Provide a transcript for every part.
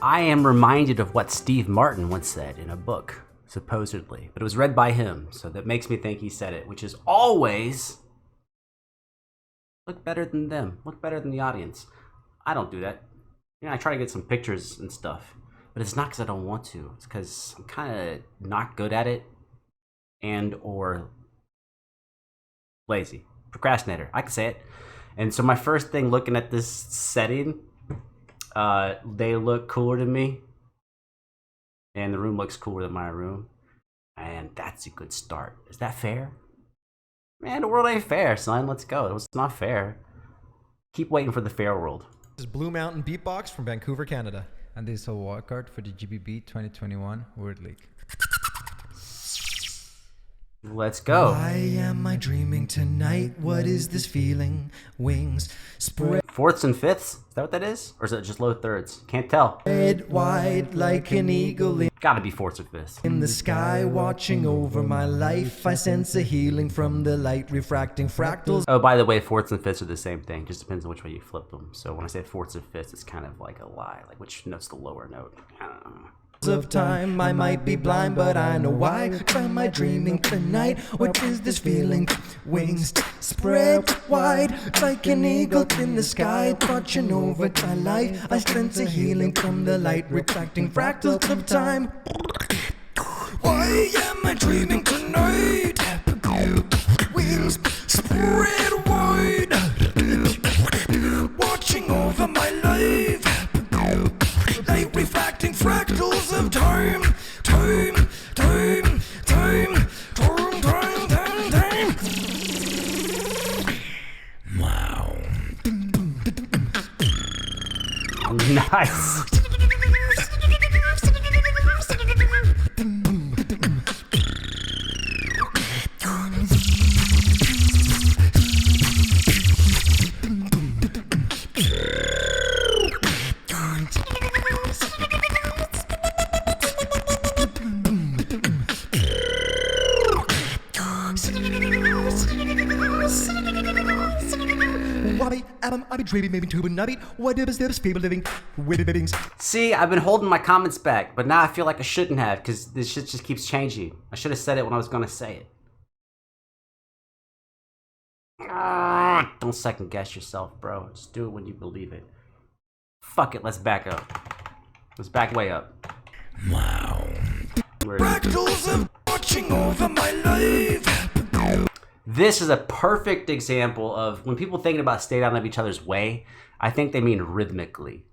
I am reminded of what Steve Martin once said in a book, supposedly, but it was read by him, so that makes me think he said it, which is always look better than them, look better than the audience. I don't do that. You know, I try to get some pictures and stuff, but it's not because I don't want to. It's because I'm kind of not good at it and or lazy. Procrastinator, I can say it. And so my first thing looking at this setting, they look cooler to me. And the room looks cooler than my room. And that's a good start. Is that fair? Man, the world ain't fair, son. Let's go. It's not fair. Keep waiting for the fair world. This is Blue Mountain Beatbox from Vancouver, Canada. And this is a wildcard for the GBB 2021 World League. Let's go. Why am I dreaming tonight? What is this feeling? Wings spread Fourths and fifths? Is that what that is? Or is it just low thirds? Can't tell. wide like an eagle Gotta be fourths or fifths. in the sky, watching over my life. I sense a healing from the light, refracting fractals Oh, by the way, fourths and fifths are the same thing. Just depends on which way you flip them. So when I say fourths or fifths, it's kind of like a lie. Like which note's the lower note? I don't know. of time. I might be blind, but I know why. Why am I dreaming tonight? What is this feeling? Wings spread wide like an eagle in the sky, watching over my life. I sense a healing from the light, reflecting fractals of time. Why am I dreaming tonight? Wings spread wide, watching over my life. Light refracting fractals of time. Time, time, time, time, time, time, time. Wow. Nice. I be dreaming, maybe tube and nubby. What is this people living with livings? See, I've been holding my comments back, but now I feel like I shouldn't have because this shit just keeps changing. I should have said it when I was gonna say it. Don't second guess yourself, bro. Just do it when you believe it. Fuck it, let's back up. Let's back way up. Wow. Fractals of watching over my life. This is a perfect example of when people thinking about stay out of each other's way, I think they mean rhythmically,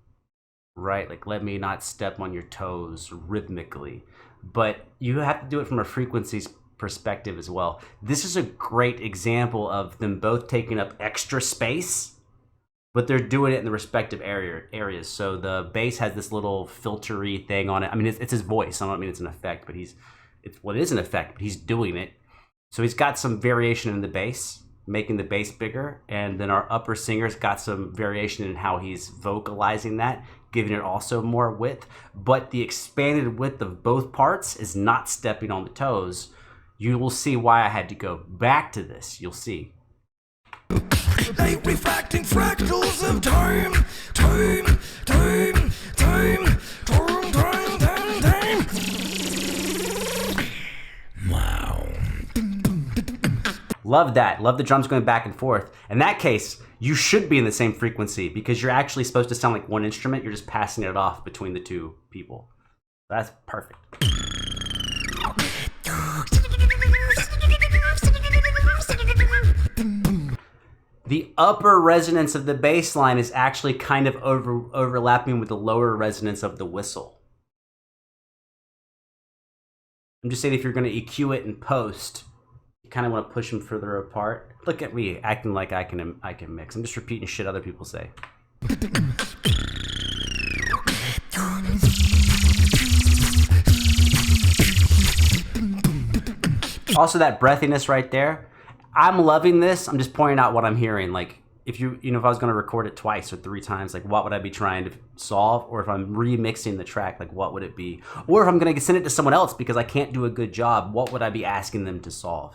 right? Like, let me not step on your toes rhythmically. But you have to do it from a frequencies perspective as well. This is a great example of them both taking up extra space, but they're doing it in the respective areas. So the bass has this little filtery thing on it. I mean, it's his voice. I don't mean it's an effect, but it is an effect, but he's doing it. So he's got some variation in the bass, making the bass bigger, and then our upper singer's got some variation in how he's vocalizing that, giving it also more width. But the expanded width of both parts is not stepping on the toes. You will see why I had to go back to this. You'll see. Light refracting fractals of time, time, time, time, time, time, time, time. Wow. Love that. Love the drums going back and forth. In that case, you should be in the same frequency because you're actually supposed to sound like one instrument. You're just passing it off between the two people. That's perfect. The upper resonance of the bass line is actually kind of overlapping with the lower resonance of the whistle. I'm just saying if you're going to EQ it in post, you kind of want to push them further apart. Look at me acting like I can mix. I'm just repeating shit other people say. Also, that breathiness right there. I'm loving this. I'm just pointing out what I'm hearing. Like, if if I was going to record it twice or 3 times, like, what would I be trying to solve? Or if I'm remixing the track, like, what would it be? Or if I'm going to send it to someone else because I can't do a good job, what would I be asking them to solve?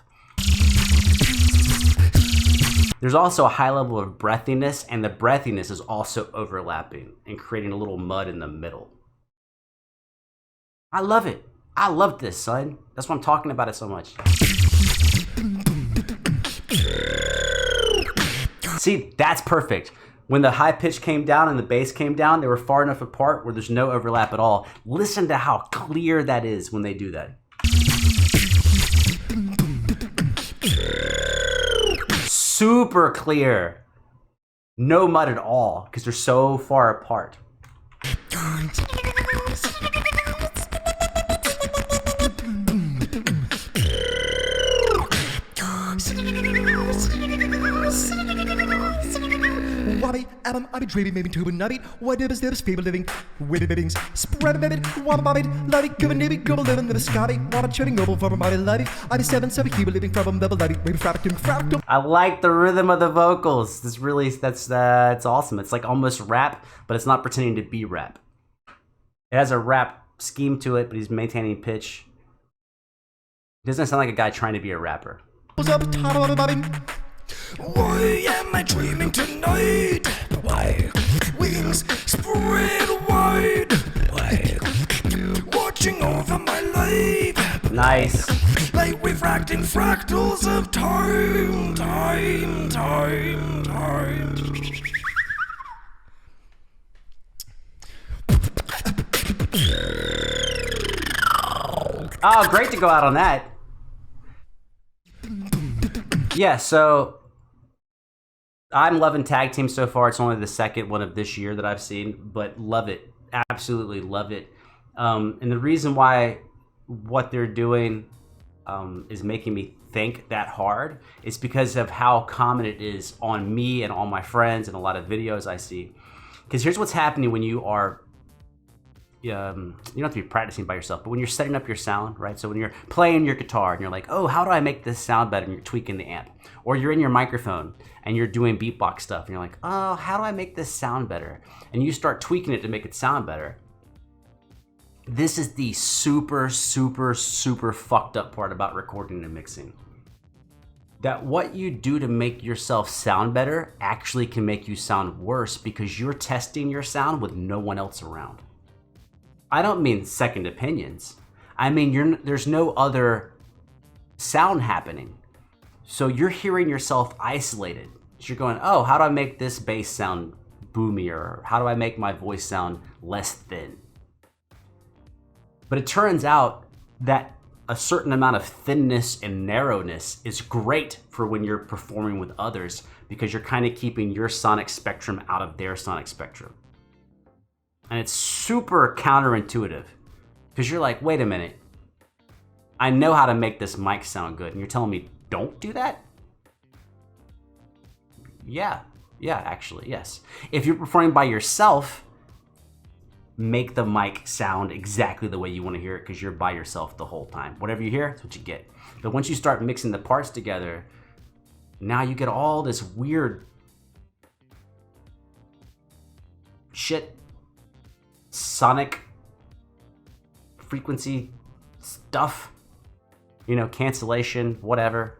There's also a high level of breathiness, and the breathiness is also overlapping and creating a little mud in the middle. I love it. I love this, son. That's why I'm talking about it so much. See, that's perfect. When the high pitch came down and the bass came down, they were far enough apart where there's no overlap at all. Listen to how clear that is when they do that. Super clear. No mud at all because they're so far apart. Wobby, album, I be dreaming, maybe tube and nubby. What dibs, dibs, feeble living, wibby bibbings, spread a bibbit, wobba bobby, lovey, good and nibby, gobble living, live a scobby, wobba chewing, noble, for a body, lovey. I be 7, keep living, from double lovey, maybe fractal. I like the rhythm of the vocals. This really, that's awesome. It's like almost rap, but it's not pretending to be rap. It has a rap scheme to it, but he's maintaining pitch. He doesn't sound like a guy trying to be a rapper. What's up, top bobbing? Why am I dreaming tonight? Why? Wings spread wide. Why? Watching over my life. Nice. Like refracting fractals of time. Oh, great to go out on that. Yeah, so I'm loving tag team so far. It's only the second one of this year that I've seen, but love it. Absolutely love it. And the reason why what they're doing is making me think that hard is because of how common it is on me and on my friends and a lot of videos I see. Because here's what's happening when you are, you don't have to be practicing by yourself, but when you're setting up your sound, right? So when you're playing your guitar and you're like, oh, how do I make this sound better? And you're tweaking the amp. Or you're in your microphone and you're doing beatbox stuff and you're like, oh, how do I make this sound better? And you start tweaking it to make it sound better. This is the super, super, super fucked up part about recording and mixing. That what you do to make yourself sound better actually can make you sound worse because you're testing your sound with no one else around. I don't mean second opinions. I mean, there's no other sound happening. So you're hearing yourself isolated. So you're going, oh, how do I make this bass sound boomier? How do I make my voice sound less thin? But it turns out that a certain amount of thinness and narrowness is great for when you're performing with others because you're kind of keeping your sonic spectrum out of their sonic spectrum. And it's super counterintuitive because you're like, wait a minute. I know how to make this mic sound good. And you're telling me, don't do that? Yeah, actually, yes. If you're performing by yourself, make the mic sound exactly the way you want to hear it because you're by yourself the whole time. Whatever you hear, that's what you get. But once you start mixing the parts together, now you get all this weird shit, sonic frequency stuff, cancellation, whatever.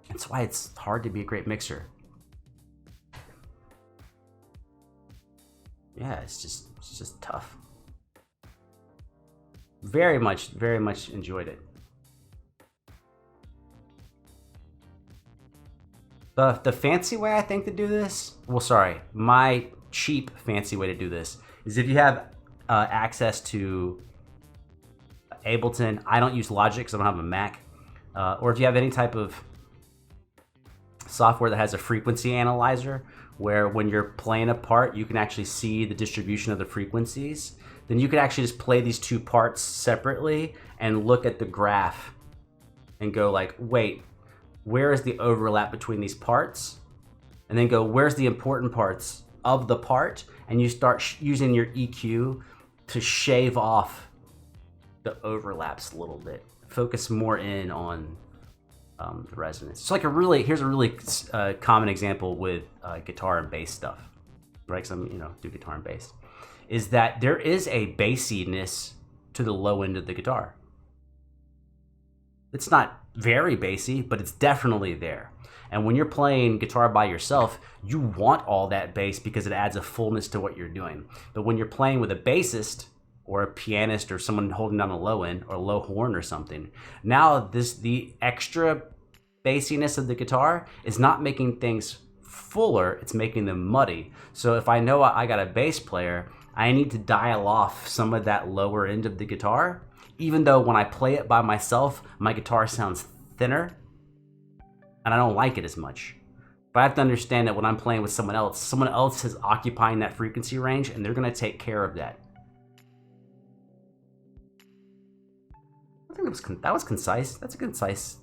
That's why it's hard to be a great mixer. Yeah, it's just tough. Very much enjoyed it. The fancy way I think to do this, my cheap fancy way to do this is if you have access to Ableton. I don't use Logic because I don't have a Mac. Or if you have any type of software that has a frequency analyzer where when you're playing a part, you can actually see the distribution of the frequencies, then you can actually just play these two parts separately and look at the graph and go like, wait, where is the overlap between these parts? And then go, where's the important parts of the part? And you start using your EQ to shave off the overlaps a little bit. Focus more in on the resonance. It's like here's a really common example with guitar and bass stuff, right? Because I'm, do guitar and bass, is that there is a bassiness to the low end of the guitar. It's not very bassy, but it's definitely there. And when you're playing guitar by yourself, you want all that bass because it adds a fullness to what you're doing. But when you're playing with a bassist or a pianist or someone holding down a low end or a low horn or something, now the extra bassiness of the guitar is not making things fuller, it's making them muddy. So if I know I got a bass player, I need to dial off some of that lower end of the guitar, even though when I play it by myself, my guitar sounds thinner and I don't like it as much. But I have to understand that when I'm playing with someone else is occupying that frequency range and they're gonna take care of that. I think that was concise. That's a concise.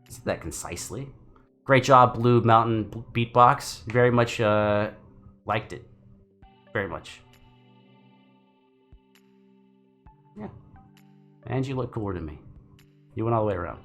Said that concisely. Great job, Blue Mountain Beatbox. Very much liked it. Very much. Yeah. And you look cooler than me. You went all the way around.